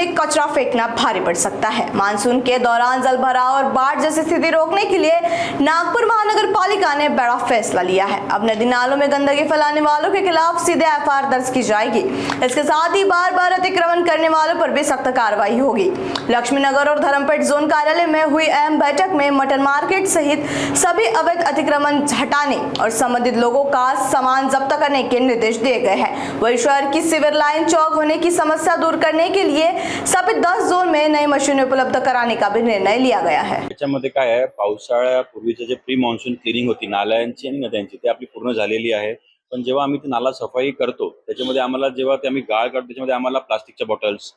में कचरा फेंकना भारी पड़ सकता है। मानसून के दौरान जल भराव और बाढ़ जैसी स्थिति रोकने के लिए नागपुर महानगर पालिका ने बड़ा फैसला लिया है। अब नदी नालों में गंदगी फैलाने वालों के खिलाफ सीधे एफआईआर दर्ज की जाएगी। इसके साथ ही बार बार अतिक्रमण करने वालों पर भी सख्त कार्रवाई होगी। लक्ष्मीनगर और धर्मपेट जोन कार्यालय में हुई अहम बैठक में मटन मार्केट सहित सभी अवैध अतिक्रमण हटाने और संबंधित लोगों का सामान जब्त करने के निर्देश दिए गए हैं। वही शहर की सिविल लाइन चौक होने की समस्या दूर करने के लिए सभी 10 जोन में नई मशीनें उपलब्ध कराने का भी निर्णय लिया गया है। त्याच्यामध्ये काय आहे, पावसाळ्यापूर्वीचं जे प्री मॉन्सून क्लिनिंग होती नाल्यांची आणि नद्यांची ते आपली पूर्ण झालेली आहे। पण जेव्हा आम्ही ती नाला सफाई करतो त्याच्यामध्ये आम्हाला जेव्हा ते आम्ही गाळ काढतो त्याच्यामध्ये आम्हाला प्लास्टिकच्या बॉटल्स,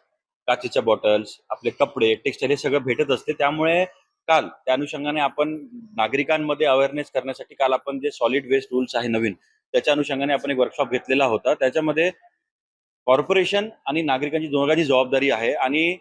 काचेच्या बॉटल्स, आपले कपडे, टेक्सटाईल हे सगळं भेटत असते। त्यामुळे काल त्या अनुषंगाने आपण नागरिकांमध्ये अवेअरनेस करण्यासाठी काल आपण जे सॉलिड वेस्ट रूल्स आहे नवीन त्याच्या अनुषंगाने आपण एक वर्कशॉप घेतलेला होता। त्याच्यामध्ये कॉर्पोरेशन आणि नागरिकांची दोघांची जबाबदारी आहे आणि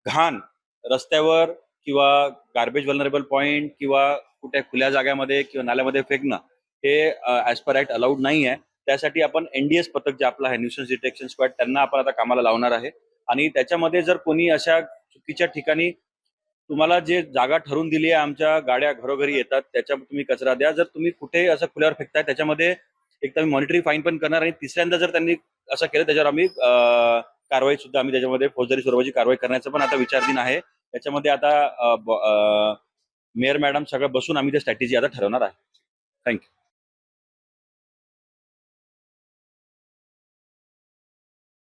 घाण रस्त्यावर किंवा गार्बेज व्हलनरेबल पॉइंट किंवा कुठे खुल्या जागेमध्ये किंवा नाल्यामध्ये फेकणं हे ॲज पर ॲक्ट अलाउड नाही आहे। त्यासाठी आपण एनडीएस पथक जे आपलं आहे न्यूसन्स डिटेक्शन स्क्वॉड त्यांना आपण आता कामाला लावणार आहे आणि त्याच्यामध्ये जर कोणी अशा चुकीच्या ठिकाणी तुम्हाला जे जागा ठरवून दिली आहे, आमच्या गाड्या घरोघरी येतात त्याच्यावर तुम्ही कचरा द्या। जर तुम्ही कुठे असं खुल्यावर फेकताय त्याच्यामध्ये एक तर मॉनिटरी फाईन पण करणार आणि तिसऱ्यांदा जर त्यांनी असं केलं त्याच्यावर आम्ही कारवाई सुद्धा आम्ही त्याच्यामध्ये फौजदारी स्वरूपाची कारवाई करण्याचा पण आता विचारधीन आहे। त्याच्यामध्ये आता मेयर मॅडम सगळं बसून आम्ही ते स्ट्रॅटेजी आता ठरवणार आहे। थँक्यू।